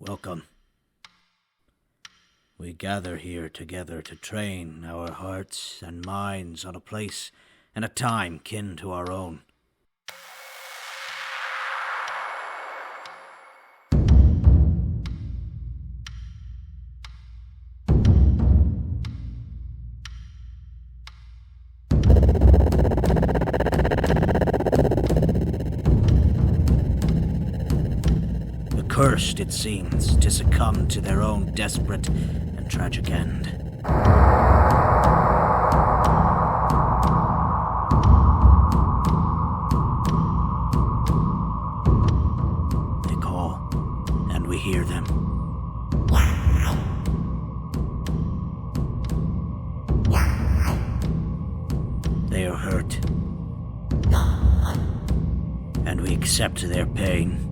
Welcome. We gather here together to train our hearts and minds on a place and a time kin to our own. Cursed, it seems, to succumb to their own desperate and tragic end. They call, and we hear them. They are hurt, and we accept their pain.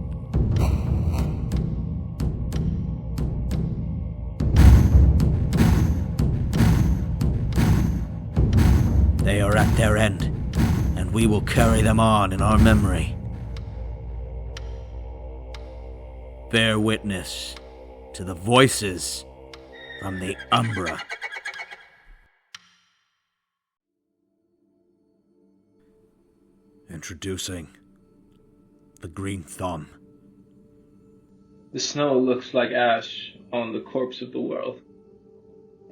They are at their end, and we will carry them on in our memory. Bear witness to the voices from the Umbra. Introducing the Green Thumb. The snow looks like ash on the corpse of the world.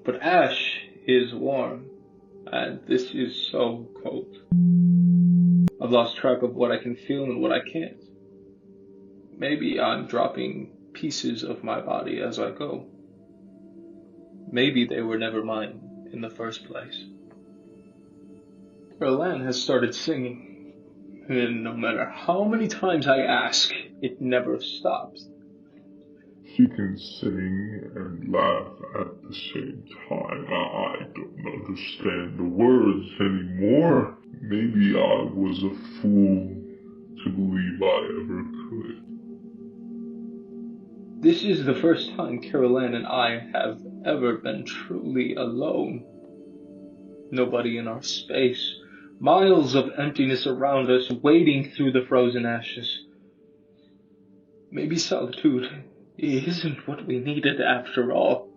But ash is warm. And this is so cold. I've lost track of what I can feel and what I can't. Maybe I'm dropping pieces of my body as I go. Maybe they were never mine in the first place. Erlan has started singing, and no matter how many times I ask, it never stops. She can sing and laugh at the same time. I don't understand the words anymore. Maybe I was a fool to believe I ever could. This is the first time Caroline and I have ever been truly alone. Nobody in our space. Miles of emptiness around us, wading through the frozen ashes. Maybe solitude isn't what we needed after all.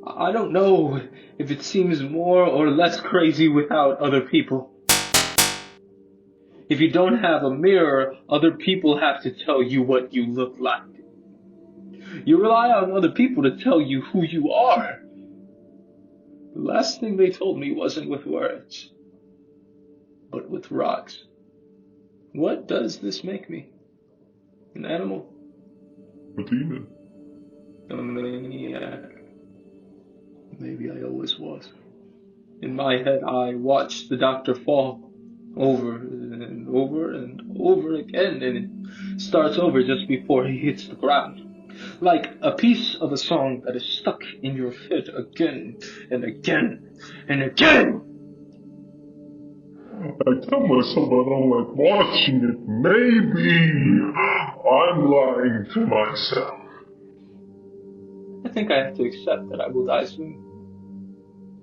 I don't know if it seems more or less crazy without other people. If you don't have a mirror, other people have to tell you what you look like. You rely on other people to tell you who you are. The last thing they told me wasn't with words, but with rocks. What does this make me? An animal? A demon. Yeah. Maybe I always was. In my head, I watched the doctor fall over and over and over again, and it starts over just before he hits the ground. Like a piece of a song that is stuck in your head again and again and again. I tell myself I don't like watching it. Maybe I'm lying to myself. I think I have to accept that I will die soon.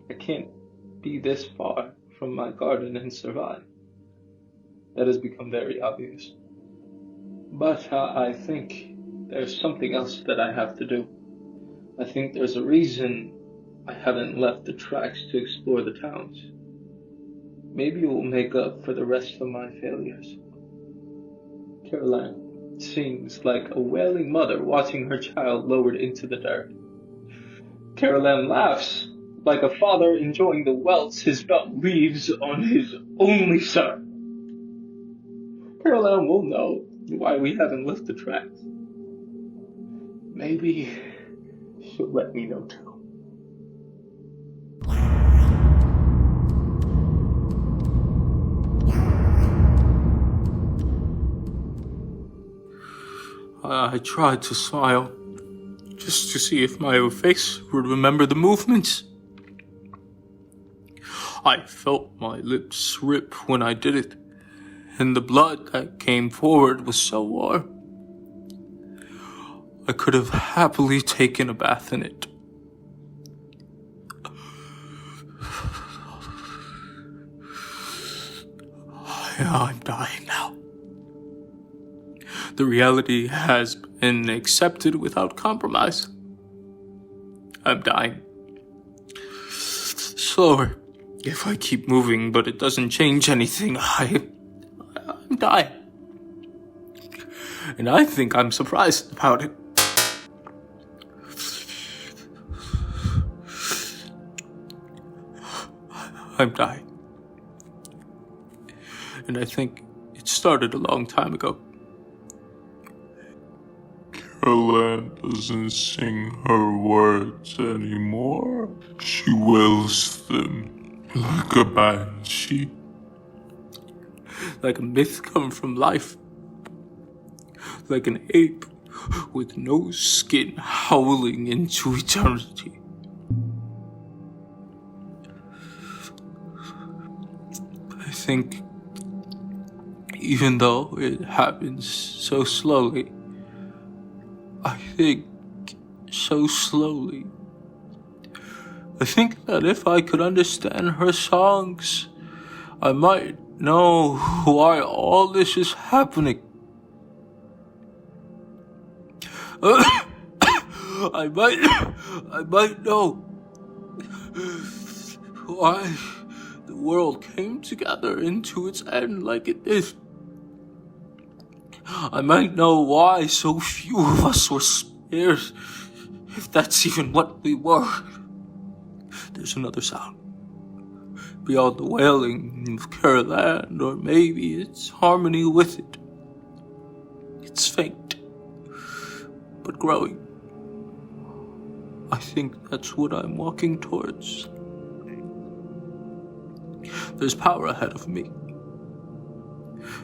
I can't be this far from my garden and survive. That has become very obvious. But I think there's something else that I have to do. I think there's a reason I haven't left the tracks to explore the towns. Maybe it will make up for the rest of my failures. Caroline seems like a wailing mother watching her child lowered into the dirt. Caroline laughs like a father enjoying the welts his belt leaves on his only son. Caroline will know why we haven't left the tracks. Maybe she'll let me know too. I tried to smile, just to see if my face would remember the movements. I felt my lips rip when I did it, and the blood that came forward was so warm. I could have happily taken a bath in it. I'm dying now. The reality has and accepted without compromise. I'm dying. Slower if I keep moving, but it doesn't change anything. I'm dying. And I think I'm surprised about it. I'm dying. And I think it started a long time ago. Caroline doesn't sing her words anymore. She wills them like a banshee. Like a myth come from life. Like an ape with no skin howling into eternity. I think, even though it happens so slowly, I think that if I could understand her songs, I might know why all this is happening. I might know why the world came together into its end like it did. I might know why so few of us were spared, if that's even what we were. There's another sound. Beyond the wailing of Caroline, or maybe it's harmony with it. It's faint, but growing. I think that's what I'm walking towards. There's power ahead of me.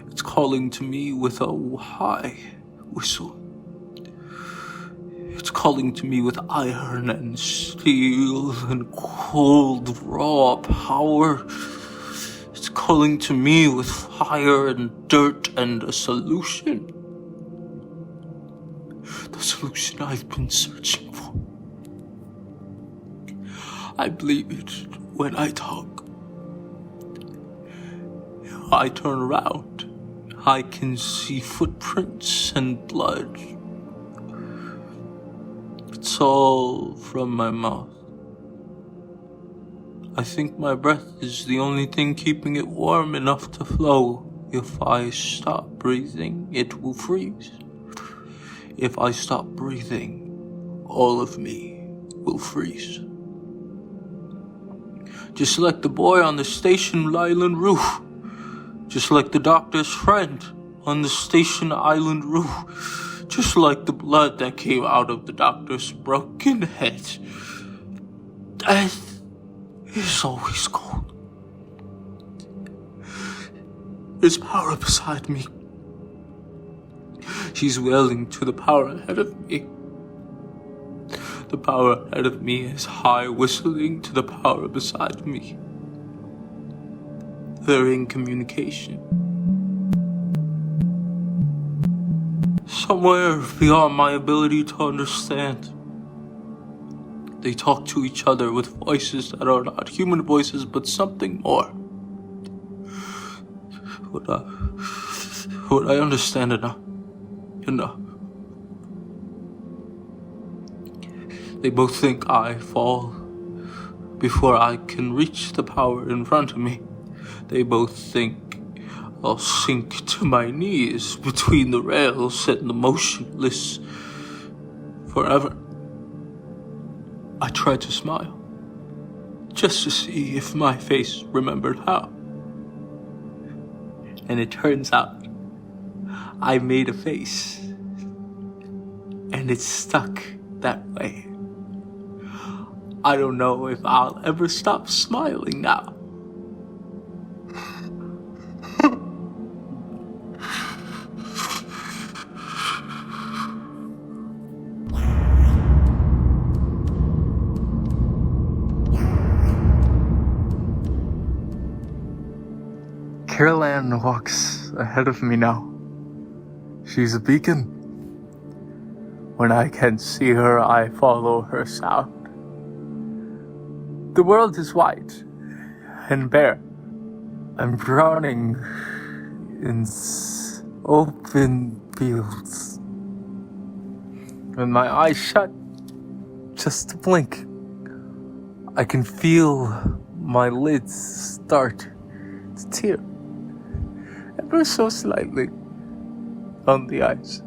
It's calling to me with a high whistle. It's calling to me with iron and steel and cold, raw power. It's calling to me with fire and dirt and a solution. The solution I've been searching for. I believe it when I talk. If I turn around, I can see footprints and blood. It's all from my mouth. I think my breath is the only thing keeping it warm enough to flow. If I stop breathing, it will freeze. If I stop breathing, all of me will freeze. Just like the boy on the station island roof. Just like the doctor's friend on the station island roof. Just like the blood that came out of the doctor's broken head. Death is always cold. There's power beside me. She's willing to the power ahead of me. The power ahead of me is high whistling to the power beside me. They're in communication. Somewhere beyond my ability to understand. They talk to each other with voices that are not human voices, but something more. What I understand enough. They both think I fall before I can reach the power in front of me. They both think I'll sink to my knees between the rails and the motionless forever. I tried to smile, just to see if my face remembered how. And it turns out I made a face, and it's stuck that way. I don't know if I'll ever stop smiling now. Caroline walks ahead of me now. She's a beacon. When I can see her, I follow her sound. The world is white and bare. I'm drowning in open fields. with my eyes shut, just to blink, I can feel my lids start to tear, ever so slightly, on the ice.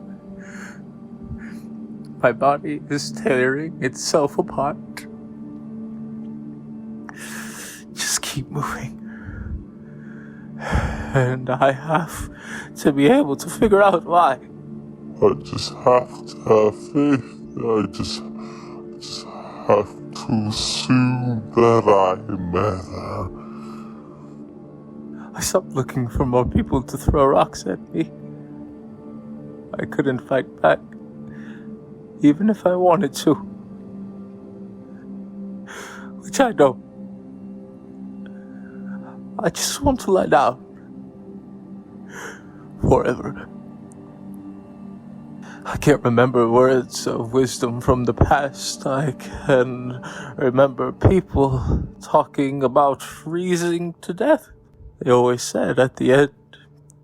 My body is tearing itself apart. Just keep moving. And I have to be able to figure out why. I just have to have faith. I just have to assume that I matter. I stopped looking for more people to throw rocks at me. I couldn't fight back, even if I wanted to. Which I don't. I just want to lie down. Forever. I can't remember words of wisdom from the past. I can remember people talking about freezing to death. They always said at the end,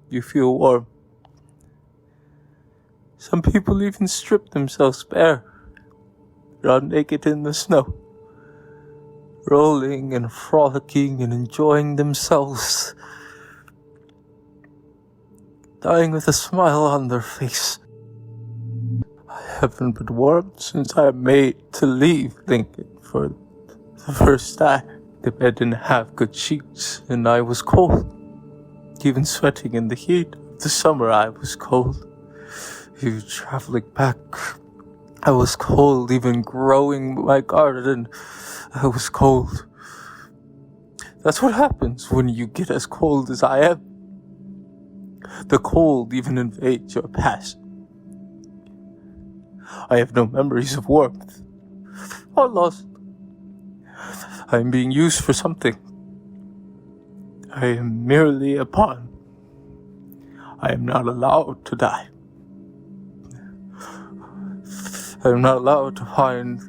you feel warm. Some people even strip themselves bare, run naked in the snow, rolling and frolicking and enjoying themselves, dying with a smile on their face. I haven't been warm since I made to leave Lincoln for the first time. The bed didn't have good sheets, and I was cold. Even sweating in the heat of the summer, I was cold. Even traveling back, I was cold. Even growing my garden, I was cold. That's what happens when you get as cold as I am. The cold even invades your past. I have no memories of warmth or lost. I am being used for something. I am merely a pawn. I am not allowed to die. I am not allowed to find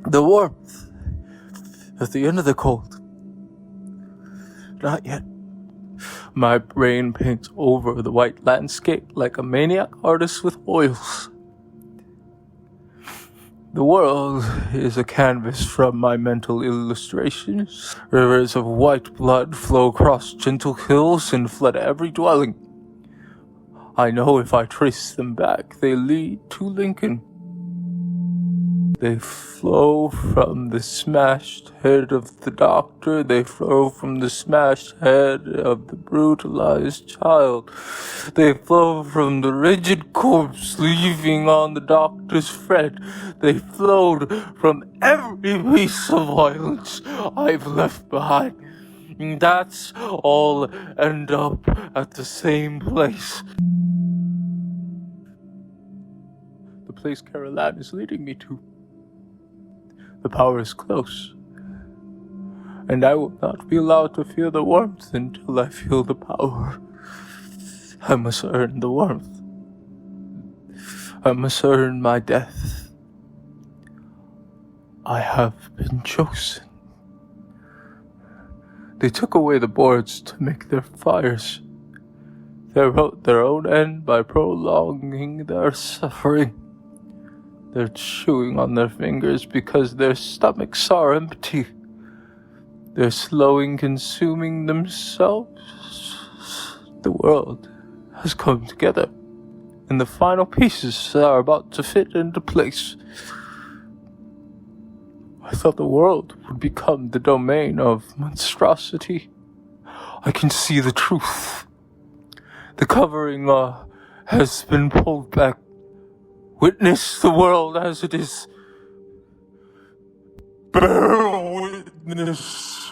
the warmth at the end of the cold. Not yet. My brain paints over the white landscape like a maniac artist with oils. The world is a canvas from my mental illustrations. Rivers of white blood flow across gentle hills and flood every dwelling. I know if I trace them back, they lead to Lincoln. They flow from the smashed head of the doctor. They flow from the smashed head of the brutalized child. They flow from the rigid corpse leaving on the doctor's thread. They flowed from every piece of violence I've left behind. And that's all end up at the same place. The place Caroline is leading me to. The power is close, and I will not be allowed to feel the warmth until I feel the power. I must earn the warmth. I must earn my death. I have been chosen. They took away the boards to make their fires. They wrote their own end by prolonging their suffering. They're chewing on their fingers because their stomachs are empty. They're slowly consuming themselves. The world has come together, and the final pieces are about to fit into place. I thought the world would become the domain of monstrosity. I can see the truth. The covering has been pulled back. Witness the world as it is. Bear witness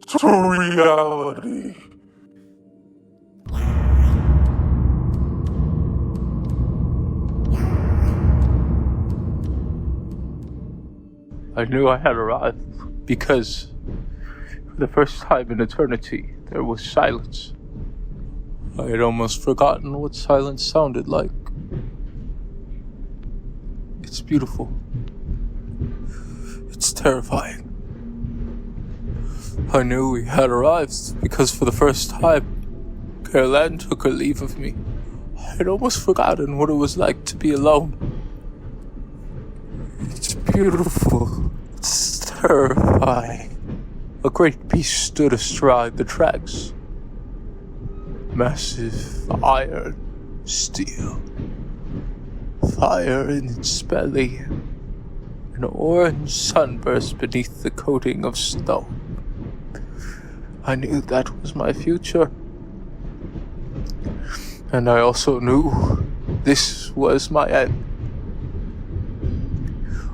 to reality. I knew I had arrived because for the first time in eternity there was silence. I had almost forgotten what silence sounded like. It's beautiful. It's terrifying. I knew we had arrived because for the first time, Caroline took her leave of me. I had almost forgotten what it was like to be alone. It's beautiful. It's terrifying. A great beast stood astride the tracks. Massive iron, steel, fire in its belly. An orange sunburst beneath the coating of snow. I knew that was my future. And I also knew this was my end.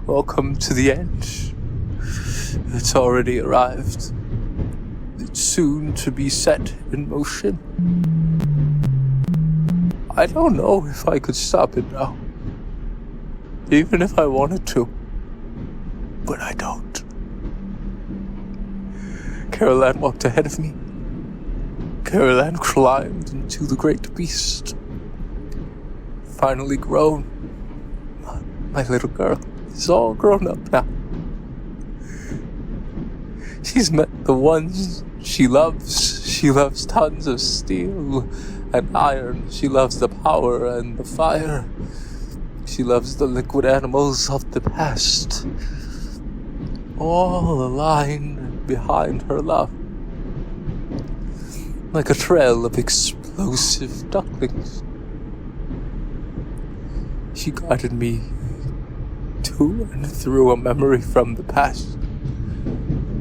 Welcome to the end. It's already arrived. It's soon to be set in motion. I don't know if I could stop it now. Even if I wanted to. But I don't. Carol Ann walked ahead of me. Carol Ann climbed into the great beast. Finally grown. My little girl is all grown up now. She's met the ones she loves. She loves tons of steel and iron. She loves the power and the fire. She loves the liquid animals of the past. All aligned behind her love. Like a trail of explosive ducklings. She guided me to and through a memory from the past.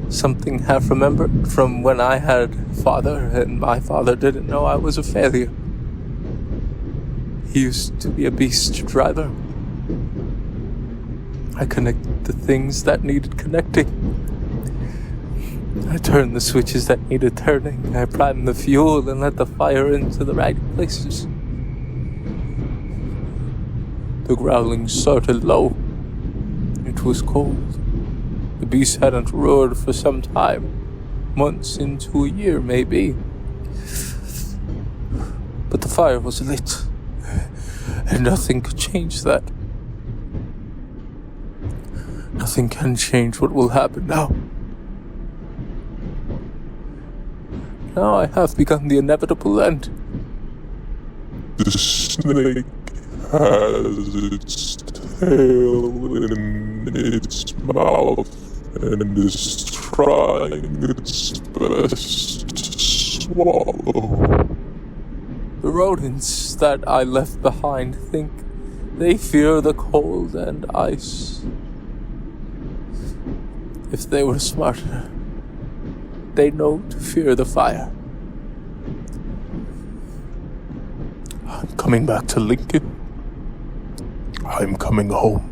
Something half remembered from when I had a father and my father didn't know I was a failure. He used to be a beast driver. I connected the things that needed connecting. I turned the switches that needed turning. I primed the fuel and let the fire into the right places. The growling started low. It was cold. The beast hadn't roared for some time. Months into a year, maybe. But the fire was lit. And nothing could change that. Nothing can change what will happen now. Now I have begun the inevitable end. The snake has its tail in its mouth and is trying its best to swallow. The rodents that I left behind think they fear the cold and ice. If they were smarter, they know to fear the fire. I'm coming back to Lincoln. I'm coming home.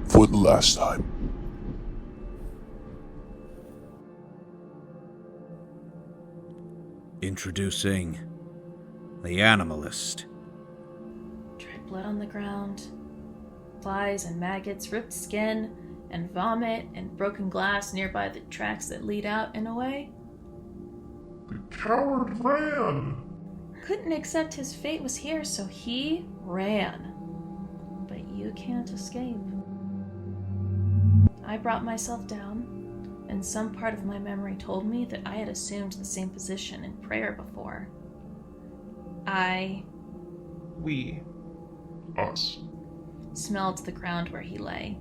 For the last time. Introducing the Animalist. Dried blood on the ground. Flies and maggots, ripped skin, and vomit, and broken glass nearby the tracks that lead out and away. The coward ran. Couldn't accept his fate was here, so he ran. But you can't escape. I brought myself down, and some part of my memory told me that I had assumed the same position in prayer before. We. Us. Smelled the ground where he lay,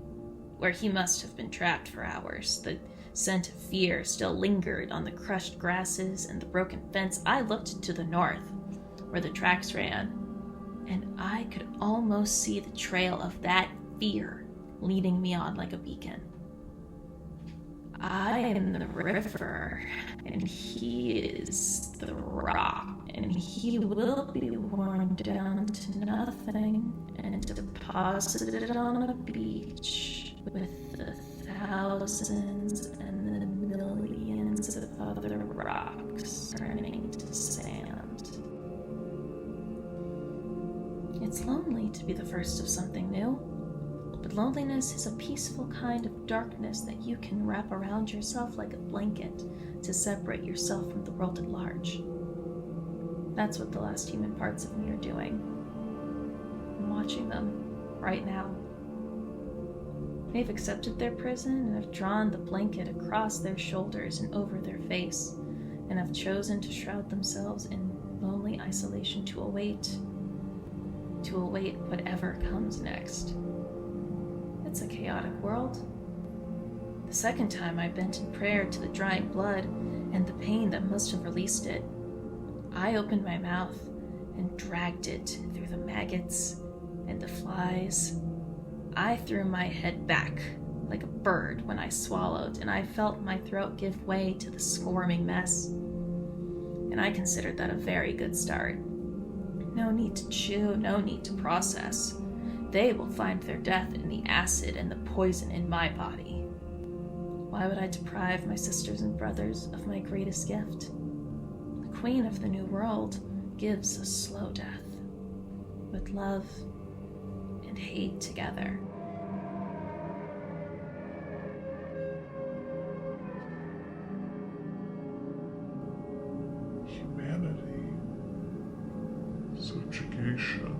where he must have been trapped for hours. The scent of fear still lingered on the crushed grasses and the broken fence. I looked to the north, where the tracks ran, and I could almost see the trail of that fear leading me on like a beacon. I am the river, and he is the rock, and he will be worn down to nothing and deposited on a beach with the thousands and the millions of other rocks turning to sand. It's lonely to be the first of something new. But loneliness is a peaceful kind of darkness that you can wrap around yourself like a blanket to separate yourself from the world at large. That's what the last human parts of me are doing. I'm watching them right now. They've accepted their prison and have drawn the blanket across their shoulders and over their face, and have chosen to shroud themselves in lonely isolation to await whatever comes next. It's a chaotic world. The second time I bent in prayer to the drying blood and the pain that must have released it, I opened my mouth and dragged it through the maggots and the flies. I threw my head back like a bird when I swallowed, and I felt my throat give way to the squirming mess. And I considered that a very good start. No need to chew, no need to process. They will find their death in the acid and the poison in my body. Why would I deprive my sisters and brothers of my greatest gift? The Queen of the New World gives a slow death, with love and hate together. Humanity, subjugation,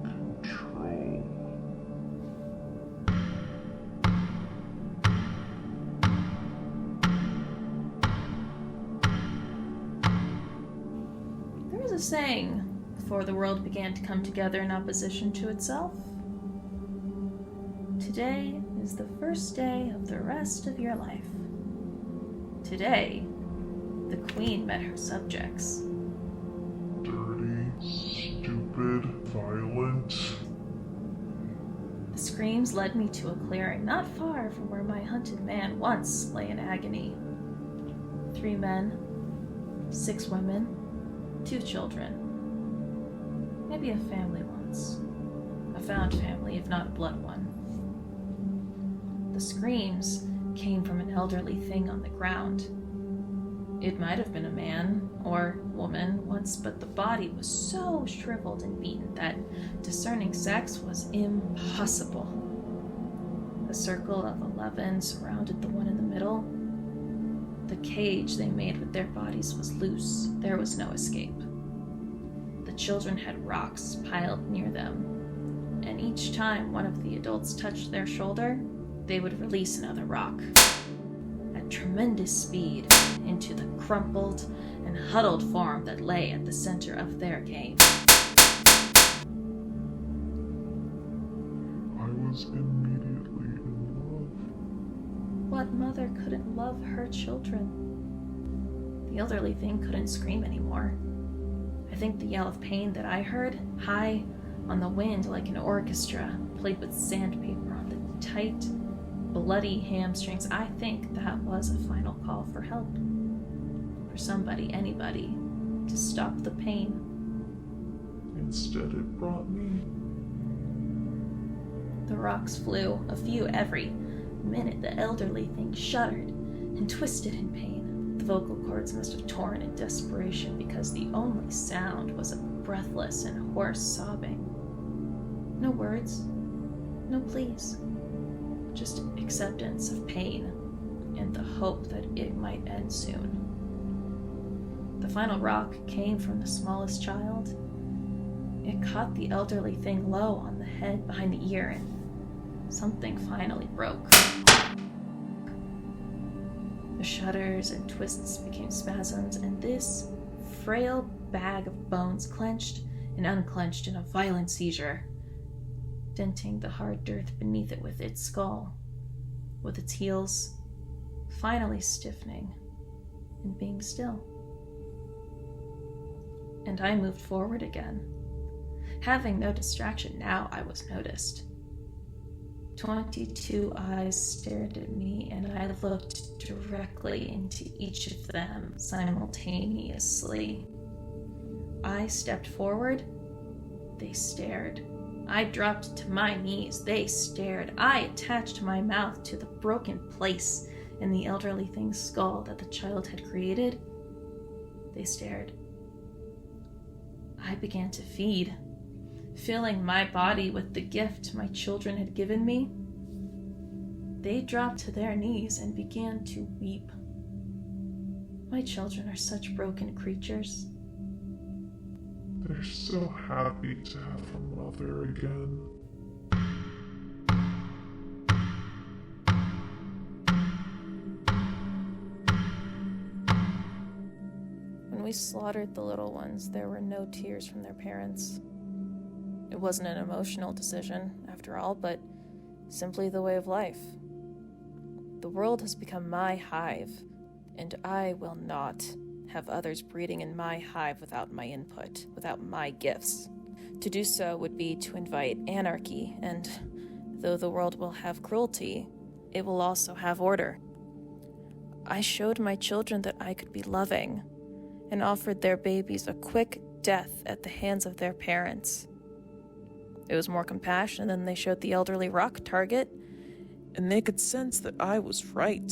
control. There was a saying before the world began to come together in opposition to itself. Today is the first day of the rest of your life. Today, the Queen met her subjects. Dirty, stupid, violent. The screams led me to a clearing not far from where my hunted man once lay in agony. 3 men, 6 women, 2 children. Maybe a family once. A found family, if not a blood one. The screams came from an elderly thing on the ground. It might have been a man or woman once, but the body was so shriveled and beaten that discerning sex was impossible. A circle of 11 surrounded the one in the middle. The cage they made with their bodies was loose. There was no escape. The children had rocks piled near them, and each time one of the adults touched their shoulder, they would release another rock at tremendous speed into the crumpled and huddled form that lay at the center of their game. I was immediately in love. What mother couldn't love her children? The elderly thing couldn't scream anymore. I think the yell of pain that I heard, high on the wind like an orchestra, played with sandpaper on the tight, bloody hamstrings, I think that was a final call for help. For somebody, anybody, to stop the pain. Instead, it brought me. The rocks flew, a few every minute. The elderly thing shuddered and twisted in pain. The vocal cords must have torn in desperation because the only sound was a breathless and hoarse sobbing. No words, no pleas. Just acceptance of pain and the hope that it might end soon. The final rock came from the smallest child. It caught the elderly thing low on the head behind the ear, and something finally broke. The shudders and twists became spasms, and this frail bag of bones clenched and unclenched in a violent seizure, denting the hard dirt beneath it with its skull, with its heels finally stiffening and being still. And I moved forward again. Having no distraction, now I was noticed. 22 eyes stared at me, and I looked directly into each of them simultaneously. I stepped forward. They stared. I dropped to my knees. They stared. I attached my mouth to the broken place in the elderly thing's skull that the child had created. They stared. I began to feed, filling my body with the gift my children had given me. They dropped to their knees and began to weep. My children are such broken creatures. They're so happy to have a mother again. When we slaughtered the little ones, there were no tears from their parents. It It wasn't an emotional decision, after all, but simply the way of life. The world has become my hive, and I will not have others breeding in my hive without my input, without my gifts. To do so would be to invite anarchy, and though the world will have cruelty, it will also have order. I showed my children that I could be loving, and offered their babies a quick death at the hands of their parents. It was more compassion than they showed the elderly rock target. And they could sense that I was right,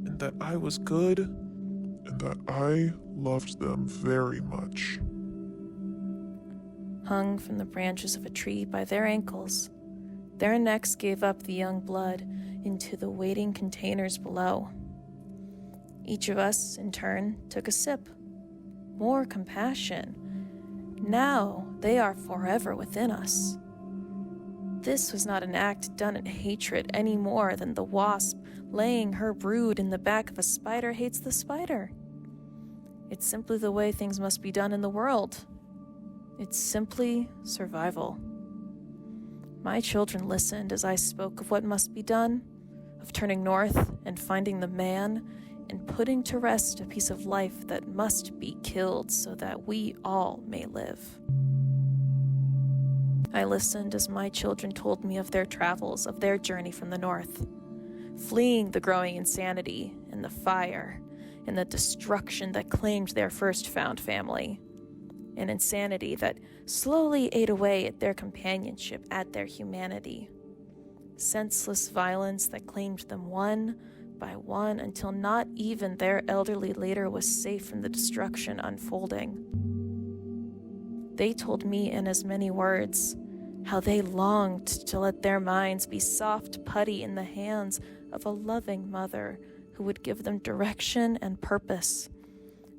and that I was good, and that I loved them very much. Hung from the branches of a tree by their ankles, their necks gave up the young blood into the waiting containers below. Each of us, in turn, took a sip. More compassion. Now they are forever within us. This was not an act done in hatred any more than the wasp laying her brood in the back of a spider hates the spider. It's simply the way things must be done in the world. It's simply survival. My children listened as I spoke of what must be done, of turning north and finding the man, and putting to rest a piece of life that must be killed so that we all may live. I listened as my children told me of their travels, of their journey from the north, fleeing the growing insanity and the fire and the destruction that claimed their first found family, an insanity that slowly ate away at their companionship, at their humanity, senseless violence that claimed them one by one until not even their elderly leader was safe from the destruction unfolding. They told me in as many words how they longed to let their minds be soft putty in the hands of a loving mother who would give them direction and purpose,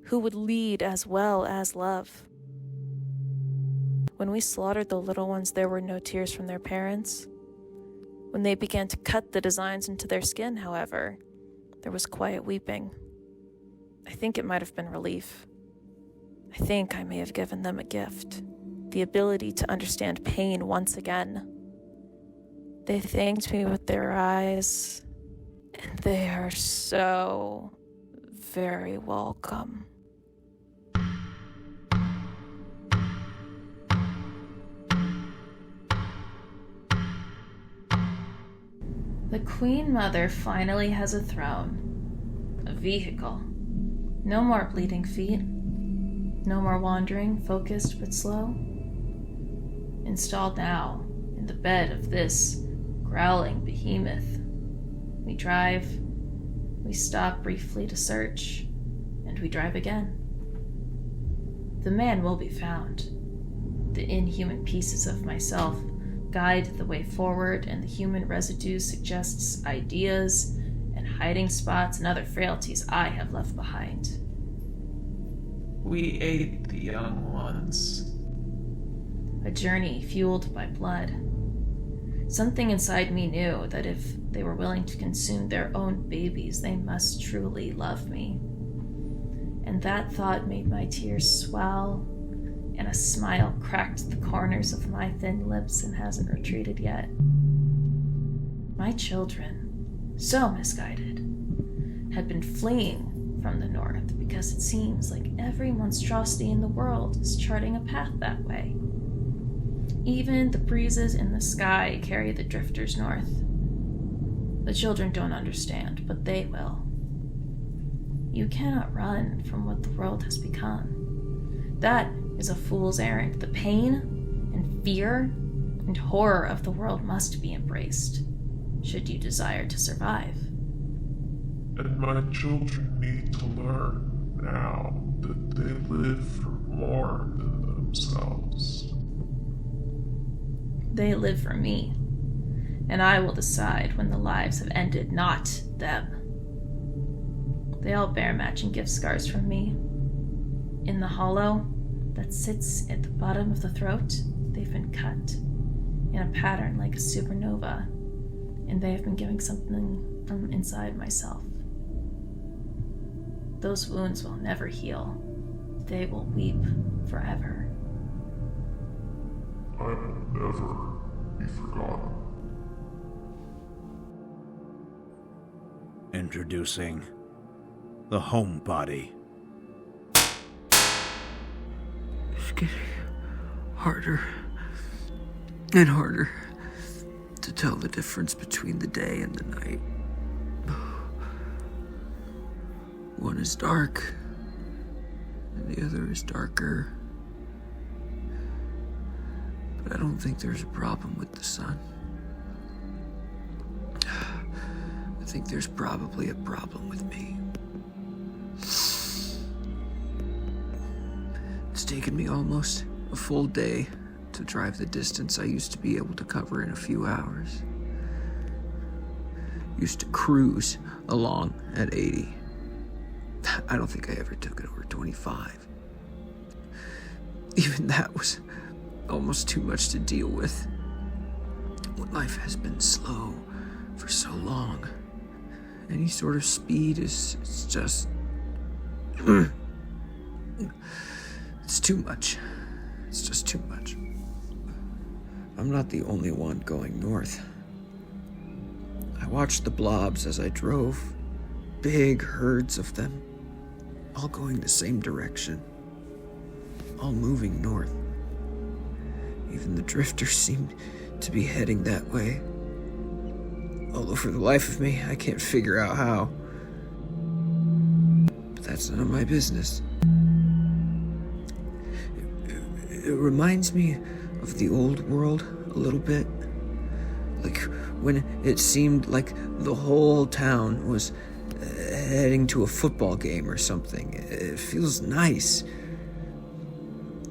who would lead as well as love. When we slaughtered the little ones, there were no tears from their parents. When they began to cut the designs into their skin, however, there was quiet weeping. I think it might have been relief. I think I may have given them a gift. The ability to understand pain once again. They thanked me with their eyes, and they are so very welcome. The Queen Mother finally has a throne, a vehicle. No more bleeding feet, no more wandering, focused but slow. Installed now in the bed of this growling behemoth. We drive, we stop briefly to search, and we drive again. The man will be found. The inhuman pieces of myself guide the way forward, and the human residue suggests ideas and hiding spots and other frailties I have left behind. We ate the young ones. A journey fueled by blood. Something inside me knew that if they were willing to consume their own babies, they must truly love me. And that thought made my tears swell, and a smile cracked the corners of my thin lips and hasn't retreated yet. My children, so misguided, had been fleeing from the north because it seems like every monstrosity in the world is charting a path that way. Even the breezes in the sky carry the drifters north. The children don't understand, but they will. You cannot run from what the world has become. That is a fool's errand. The pain and fear and horror of the world must be embraced, should you desire to survive. And my children need to learn now that they live for more than themselves. They live for me, and I will decide when the lives have ended, not them. They all bear matching gift scars from me. In the hollow that sits at the bottom of the throat, they've been cut in a pattern like a supernova, and they have been giving something from inside myself. Those wounds will never heal. They will weep forever. I will never be forgotten. Introducing the Homebody. It's getting harder and harder to tell the difference between the day and the night. One is dark, and the other is darker. But I don't think there's a problem with the sun. I think there's probably a problem with me. It's taken me almost a full day to drive the distance I used to be able to cover in a few hours. Used to cruise along at 80. I don't think I ever took it over 25. Even that was almost too much to deal with. When life has been slow for so long, any sort of speed is just... it's too much. It's just too much. I'm not the only one going north. I watched the blobs as I drove. Big herds of them, all going the same direction, all moving north. Even the drifters seemed to be heading that way. Although for the life of me, I can't figure out how. But that's none of my business. It reminds me of the old world a little bit. Like when it seemed like the whole town was heading to a football game or something. It feels nice.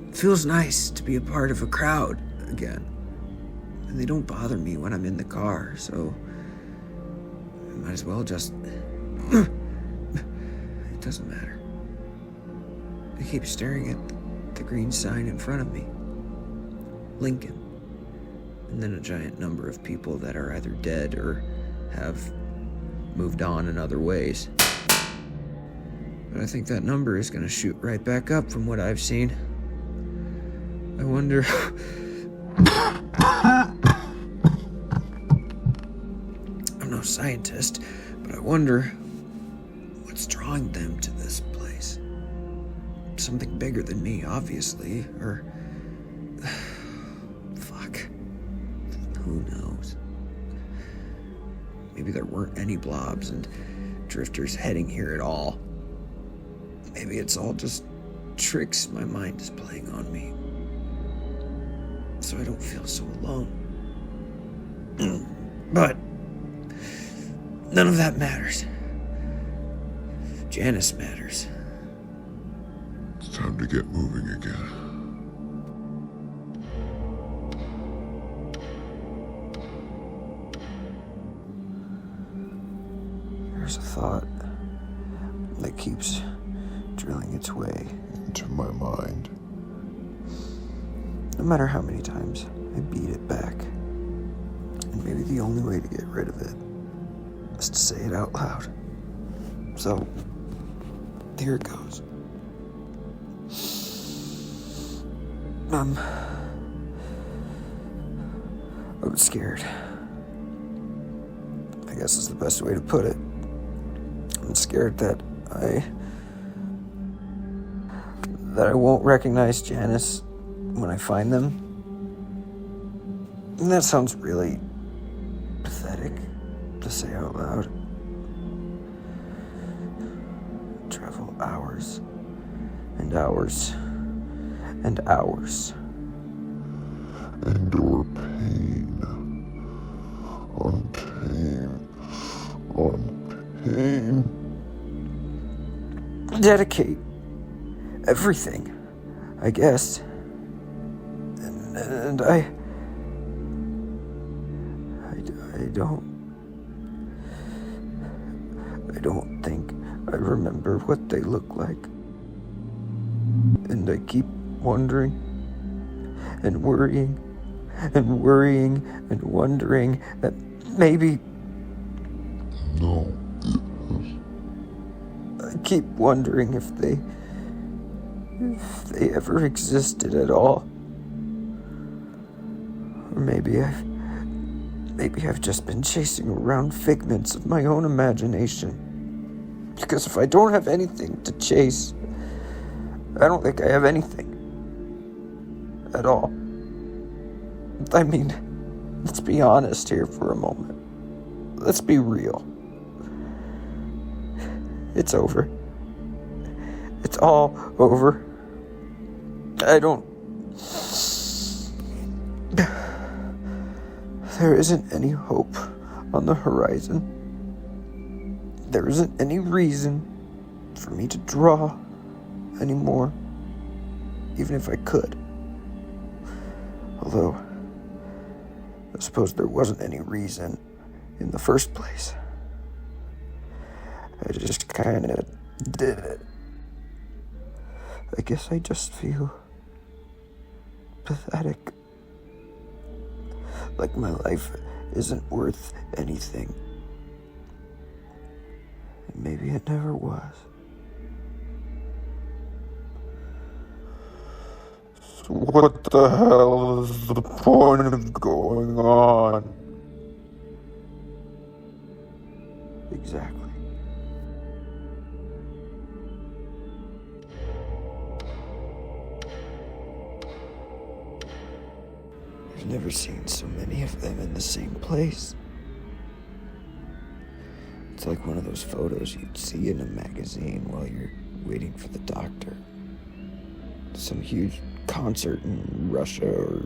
It feels nice to be a part of a crowd again. And they don't bother me when I'm in the car, so I might as well just... It doesn't matter. I keep staring at the green sign in front of me. Lincoln. And then a giant number of people that are either dead or have moved on in other ways. But I think that number is going to shoot right back up from what I've seen. I wonder... I'm no scientist, but I wonder what's drawing them to this place. Something bigger than me, obviously, or... Fuck. Who knows? Maybe there weren't any blobs and drifters heading here at all. Maybe it's all just tricks my mind is playing on me, so I don't feel so alone. But none of that matters. Janice matters. It's time to get moving again. There's a thought that keeps drilling its way into my mind. No matter how many times I beat it back. And maybe the only way to get rid of it is to say it out loud. So, here it goes. I'm scared. I guess is the best way to put it. I'm scared that I won't recognize Janice when I find them. And that sounds really pathetic to say out loud. Travel hours and hours and hours. Endure pain on pain on pain. Dedicate everything, I guess. And I don't think I remember what they look like. And I keep wondering and worrying and worrying and wondering that maybe... No. I keep wondering if they ever existed at all. Maybe I've just been chasing around figments of my own imagination. Because if I don't have anything to chase, I don't think I have anything. At all. I mean, let's be honest here for a moment. Let's be real. It's over. It's all over. There isn't any hope on the horizon. There isn't any reason for me to draw anymore, even if I could. Although, I suppose there wasn't any reason in the first place. I just kind of did it. I guess I just feel pathetic. Like my life isn't worth anything. And maybe it never was. So what the hell is the point of going on? Exactly. I've never seen so many of them in the same place. It's like one of those photos you'd see in a magazine while you're waiting for the doctor. Some huge concert in Russia or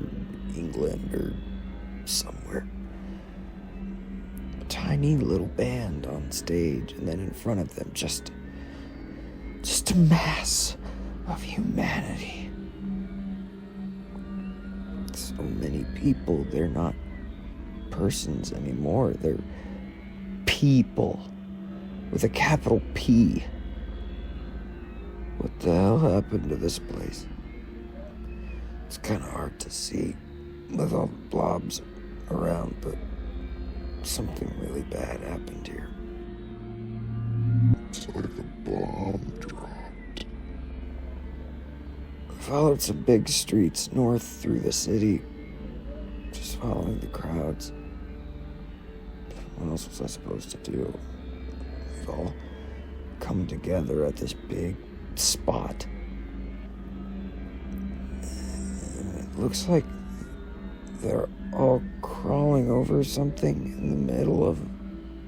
England or somewhere. A tiny little band on stage, and then in front of them just a mass of humanity. So many people, they're not persons anymore, they're people with a capital P. What the hell happened to this place? It's kind of hard to see with all the blobs around, but something really bad happened here. It's like a bomb dropped. I followed some big streets north through the city, just following the crowds. What else was I supposed to do? We've all come together at this big spot. And it looks like they're all crawling over something in the middle of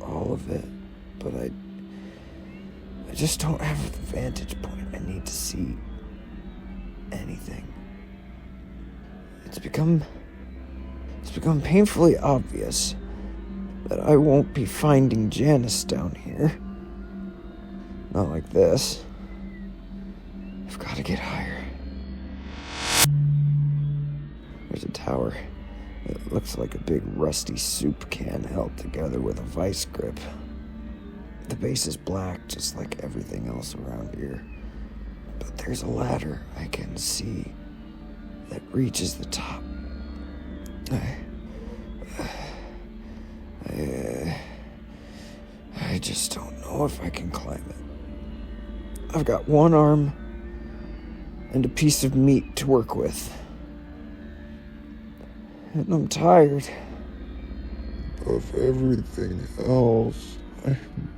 all of it. But I just don't have the vantage point I need to see anything. It's become painfully obvious that I won't be finding Janice down here. Not like this. I've got to get higher. There's a tower. It looks like a big rusty soup can held together with a vice grip. The base is black, just like everything else around here. But there's a ladder I can see that reaches the top. I just don't know if I can climb it. I've got one arm and a piece of meat to work with. And I'm tired. Of everything else, I'm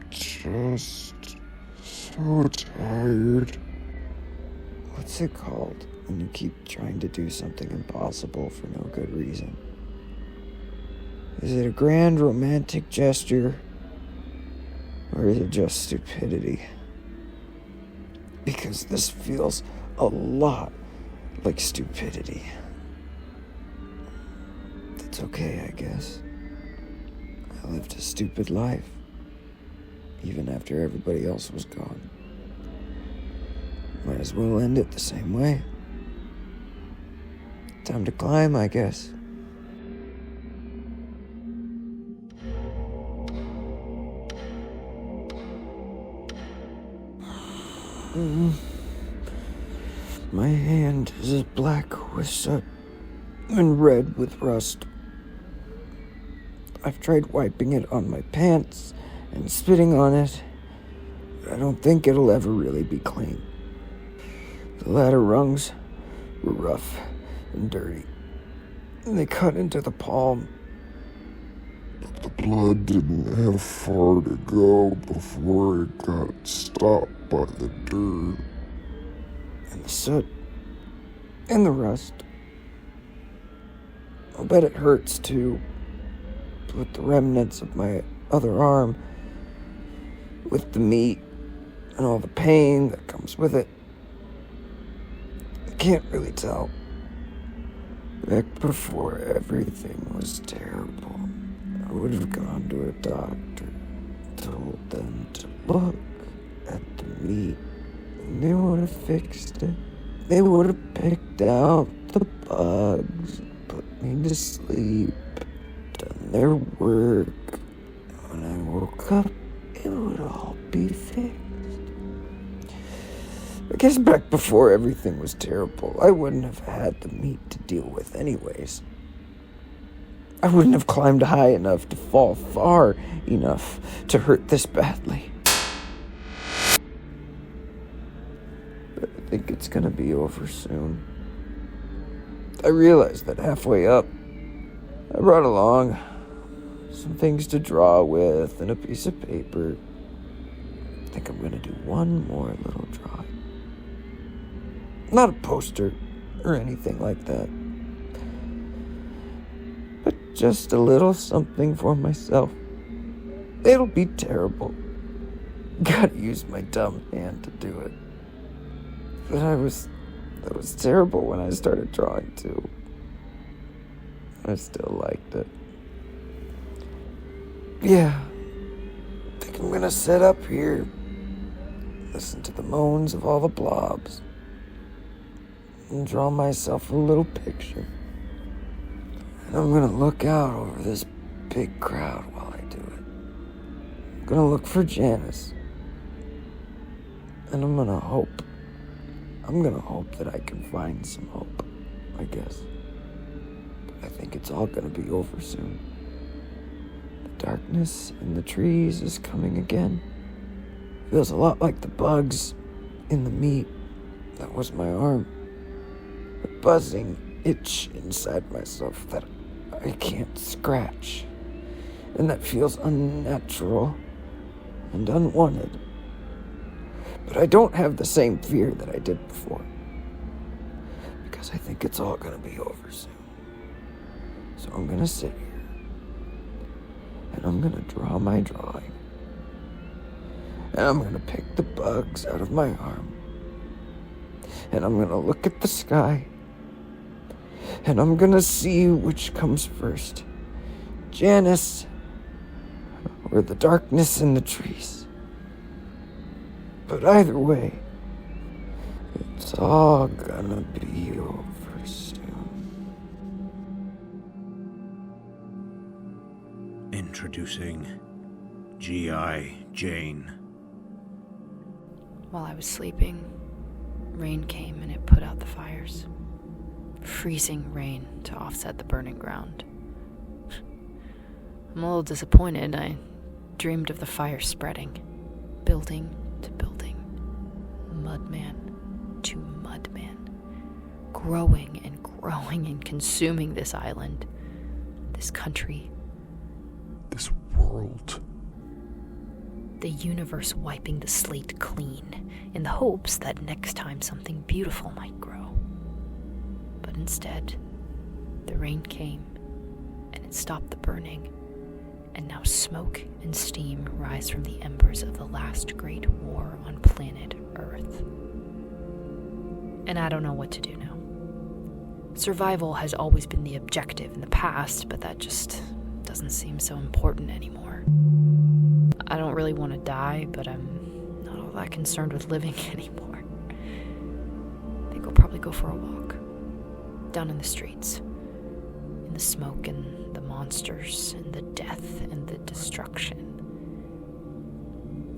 just so tired. What's it called when you keep trying to do something impossible for no good reason? Is it a grand romantic gesture? Or is it just stupidity? Because this feels a lot like stupidity. That's okay, I guess. I lived a stupid life, even after everybody else was gone. Might as well end it the same way. Time to climb, I guess. My hand is as black with soot and red with rust. I've tried wiping it on my pants and spitting on it, but I don't think it'll ever really be clean. The ladder rungs were rough and dirty. and they cut into the palm. But the blood didn't have far to go before it got stopped by the dirt. And the soot. And the rust. I'll bet it hurts too. With the remnants of my other arm. With the meat and all the pain that comes with it. I can't really tell. Back before everything was terrible, I would have gone to a doctor, told them to look at the meat, and they would have fixed it. They would have picked out the bugs, put me to sleep, done their work. When I woke up, it would all be fixed. I guess back before everything was terrible, I wouldn't have had the meat to deal with anyways. I wouldn't have climbed high enough to fall far enough to hurt this badly. But I think it's gonna be over soon. I realized that halfway up, I brought along some things to draw with and a piece of paper. I think I'm gonna do one more little drawing. Not a poster or anything like that. But just a little something for myself. It'll be terrible. Gotta use my dumb hand to do it. But that was terrible when I started drawing too. I still liked it. Yeah. I think I'm gonna sit up here. Listen to the moans of all the blobs. And draw myself a little picture. And I'm gonna look out over this big crowd while I do it. I'm gonna look for Janice. And I'm gonna hope that I can find some hope, I guess. But I think it's all gonna be over soon. The darkness in the trees is coming again. Feels a lot like the bugs in the meat that was my arm. A buzzing itch inside myself that I can't scratch, and that feels unnatural and unwanted. But I don't have the same fear that I did before, because I think it's all gonna be over soon. So I'm gonna sit here, and I'm gonna draw my drawing, and I'm gonna pick the bugs out of my arm, and I'm gonna look at the sky, and I'm gonna see which comes first, Janice or the darkness in the trees. But either way, it's all gonna be over soon. Introducing G.I. Jane. While I was sleeping, rain came and it put out the fires. Freezing rain to offset the burning ground. I'm a little disappointed. I dreamed of the fire spreading, building to building, mudman to mudman, growing and consuming this island, this country, This world. the universe wiping the slate clean in the hopes that next time something beautiful might grow. But instead, the rain came and it stopped the burning, and now smoke and steam rise from the embers of the last great war on planet Earth. And I don't know what to do now. Survival has always been the objective in the past, but that just doesn't seem so important anymore. I don't really want to die, but I'm not all that concerned with living anymore. I think I'll probably go for a walk. Down in the streets. In the smoke and the monsters and the death and the destruction.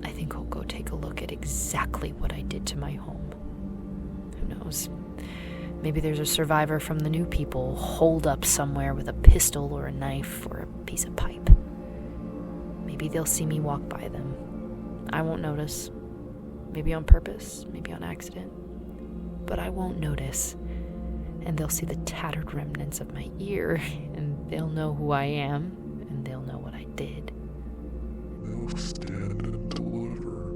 I think I'll go take a look at exactly what I did to my home. Who knows? Maybe there's a survivor from the new people holed up somewhere with a pistol or a knife or a piece of pipe. Maybe they'll see me walk by them. I won't notice. Maybe on purpose, maybe on accident. But I won't notice. and they'll see the tattered remnants of my ear, and they'll know who I am, and they'll know what I did. They'll stand and deliver.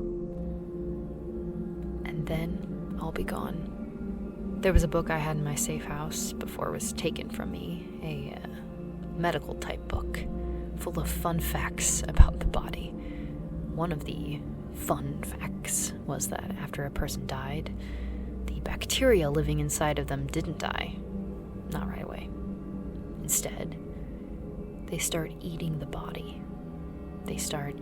And then I'll be gone. There was a book I had in my safe house before it was taken from me, a medical type book, full of fun facts about the body. One of the fun facts was that after a person died, the bacteria living inside of them didn't die. Not right away. Instead, they start eating the body. They start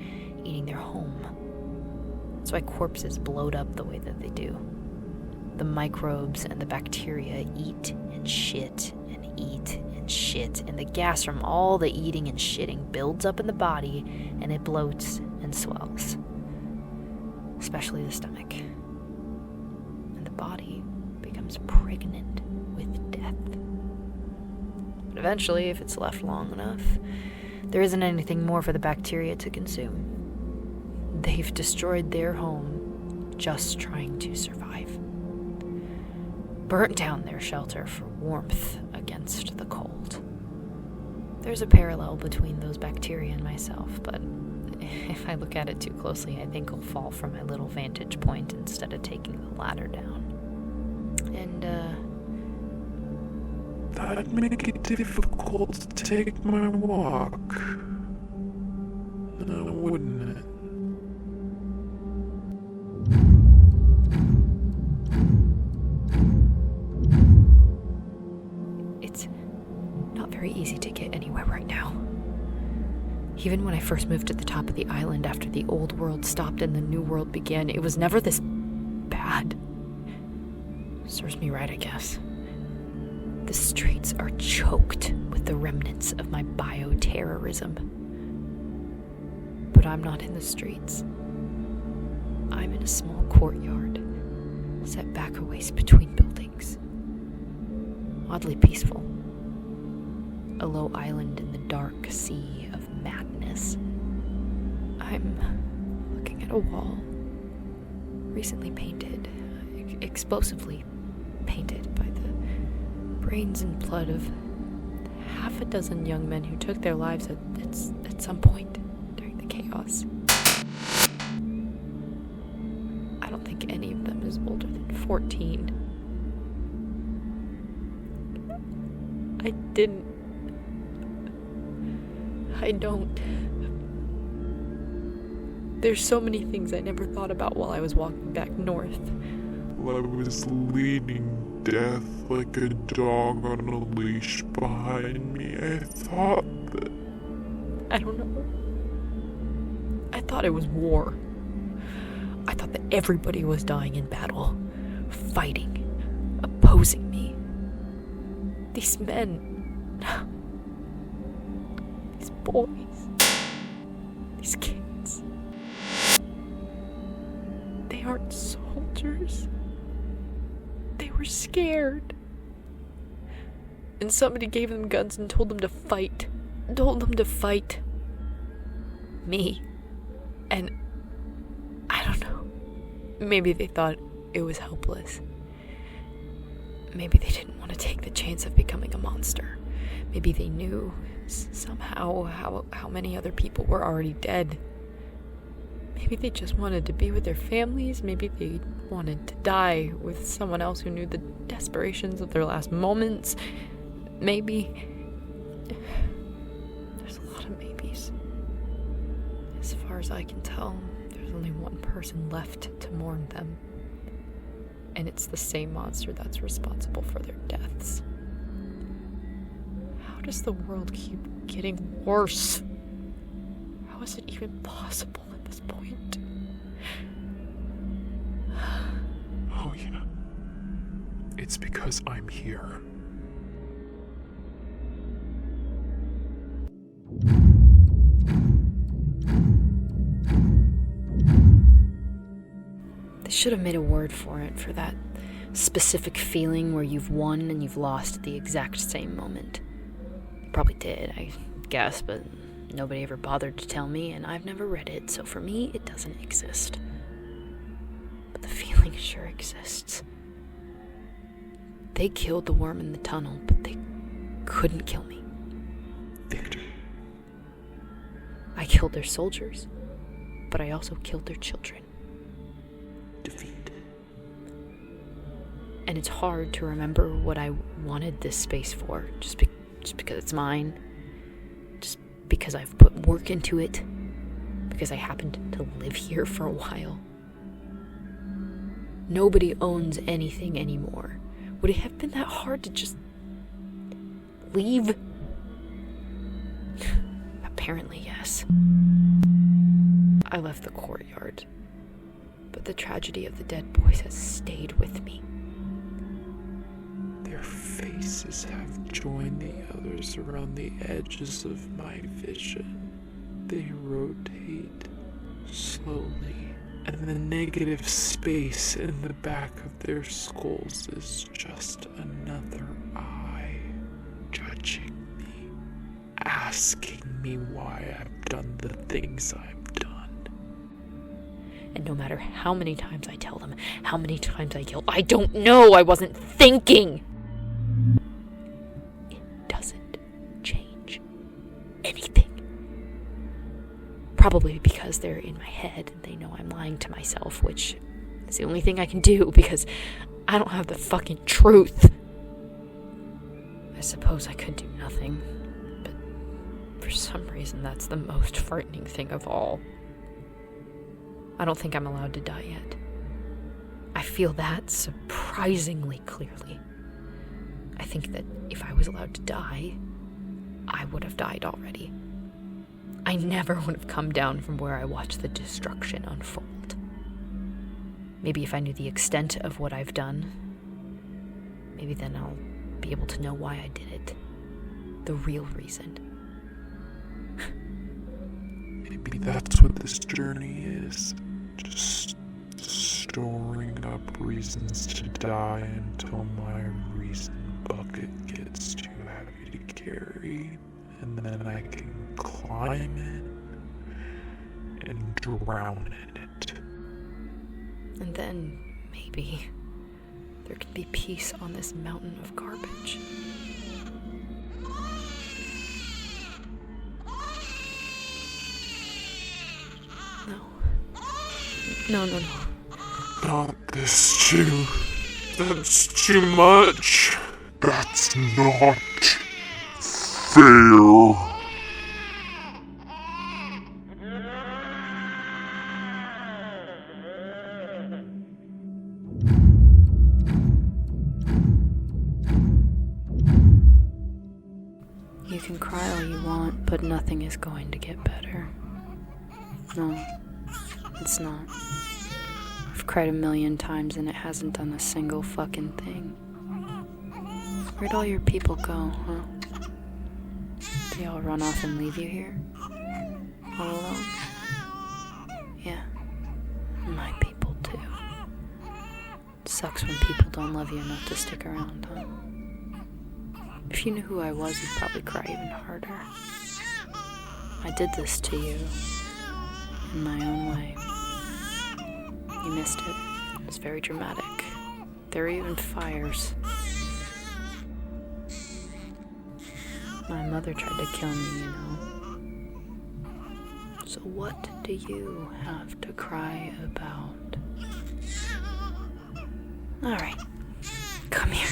eating their home. That's why corpses bloat up the way that they do. The microbes and the bacteria eat and shit and eat and shit, and the gas from all the eating and shitting builds up in the body, and it bloats and swells. Especially the stomach. And the body becomes pregnant with death. But eventually, if it's left long enough, there isn't anything more for the bacteria to consume. They've destroyed their home just trying to survive. Burnt down their shelter for warmth against the cold. There's a parallel between those bacteria and myself, but if I look at it too closely, I think I'll fall from my little vantage point instead of taking the ladder down. And, That'd make it difficult to take my walk. Now, wouldn't it? It's not very easy to get anywhere right now. Even when I first moved to the top of the island after the old world stopped and the new world began, it was never this bad. Serves me right, I guess. The streets are choked with the remnants of my bioterrorism. But I'm not in the streets. I'm in a small courtyard, set back a ways between buildings. Oddly peaceful. A low island in the dark sea of madness. I'm looking at a wall, recently painted, explosively painted by the brains and blood of half a dozen young men who took their lives at some point during the chaos. I don't think any of them is older than 14. I don't. There's so many things I never thought about while I was walking back north. I was leading death like a dog on a leash behind me. I thought that... I don't know. I thought it was war. I thought that everybody was dying in battle, fighting, opposing me. These men... These boys... These kids... They aren't soldiers. They were scared. And somebody gave them guns and told them to fight. Told them to fight me. And I don't know. Maybe they thought it was helpless. Maybe they didn't want to take the chance of becoming a monster. Maybe they knew somehow how many other people were already dead. Maybe they just wanted to be with their families. Maybe they wanted to die with someone else who knew the desperations of their last moments. Maybe... There's a lot of maybes. As far as I can tell, there's only one person left to mourn them. And it's the same monster that's responsible for their deaths. How does the world keep getting worse? How is it even possible at this point? Oh yeah. It's because I'm here. They should have made a word for it, for that specific feeling where you've won and you've lost at the exact same moment. They probably did, I guess, but nobody ever bothered to tell me, and I've never read it, so for me, it doesn't exist. But the feeling sure exists. They killed the worm in the tunnel, but they couldn't kill me. Victory. I killed their soldiers, but I also killed their children. Defeat. And it's hard to remember what I wanted this space for, just because it's mine, just because I've put work into it, because I happened to live here for a while. Nobody owns anything anymore. Would it have been that hard to just leave? Apparently, yes. I left the courtyard, but the tragedy of the dead boys has stayed with me. Their faces have joined the others around the edges of my vision. They rotate slowly, and the negative space in the back of their skulls is just another eye judging me, asking me why I've done the things I've done. And no matter how many times I tell them, how many times I yell, I don't know, I wasn't thinking, it doesn't change anything. Probably because they're in my head and they know I'm lying to myself, which is the only thing I can do because I don't have the fucking truth. I suppose I could do nothing, but for some reason that's the most frightening thing of all. I don't think I'm allowed to die yet. I feel that surprisingly clearly. I think that if I was allowed to die, I would have died already. I never would have come down from where I watched the destruction unfold. Maybe if I knew the extent of what I've done, maybe then I'll be able to know why I did it. The real reason. Maybe that's what this journey is. Just storing up reasons to die until my reason bucket gets too heavy to carry, and then I can climb it and drown in it. And then, maybe, there can be peace on this mountain of garbage. No. Not this too. That's too much. That's not fair. You can cry all you want, but nothing is going to get better. No, it's not. I've cried 1,000,000 times and it hasn't done a single fucking thing. Where'd all your people go, huh? They all run off and leave you here? All alone? Yeah, my people too. It sucks when people don't love you enough to stick around, huh? If you knew who I was, you'd probably cry even harder. I did this to you, in my own way. You missed it. It was very dramatic. There were even fires. My mother tried to kill me, you know. So what do you have to cry about? Alright. Come here.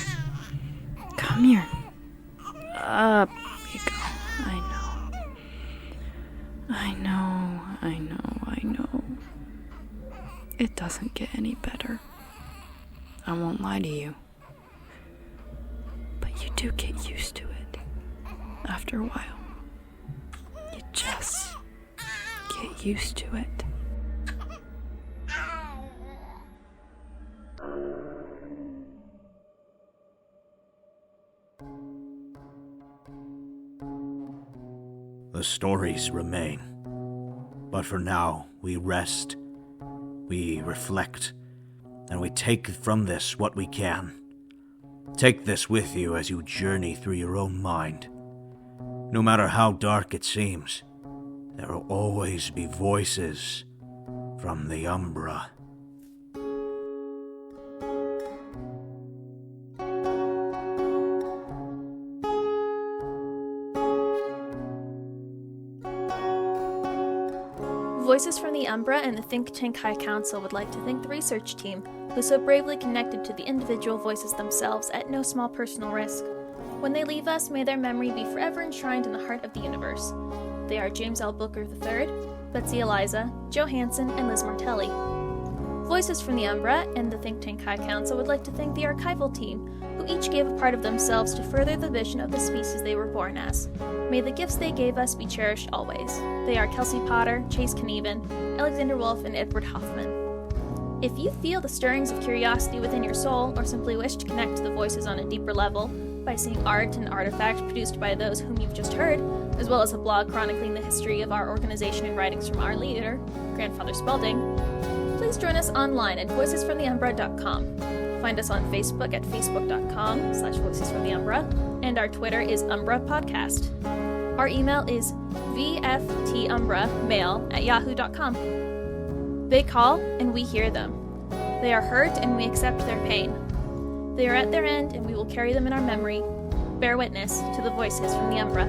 Come here. Up you go. I know. It doesn't get any better. I won't lie to you. But you do get used to it. After a while. You just get used to it. The stories remain. But for now, we rest, we reflect, and we take from this what we can. Take this with you as you journey through your own mind. No matter how dark it seems, there will always be voices from the Umbra. Voices from the Umbra and the Think Tank High Council would like to thank the research team, who so bravely connected to the individual voices themselves at no small personal risk. When they leave us, may their memory be forever enshrined in the heart of the universe. They are James L. Booker III, Betsy Eliza, Joe Hanson, and Liz Martelli. Voices from the Umbra and the Think Tank High Council would like to thank the archival team, who each gave a part of themselves to further the vision of the species they were born as. May the gifts they gave us be cherished always. They are Kelsey Potter, Chase Knueven, Alexander Wolf, and Edward Hoffman. If you feel the stirrings of curiosity within your soul, or simply wish to connect to the voices on a deeper level by seeing art and artifacts produced by those whom you've just heard, as well as a blog chronicling the history of our organization and writings from our leader, Grandfather Spaulding, please join us online at voicesfromtheumbra.com. Find us on Facebook at facebook.com/voicesfromtheumbra, and our Twitter is Umbra Podcast. Our email is vftumbramail@yahoo.com. They call, and we hear them. They are hurt, and we accept their pain. They are at their end, and we will carry them in our memory. Bear witness to the voices from the Umbra.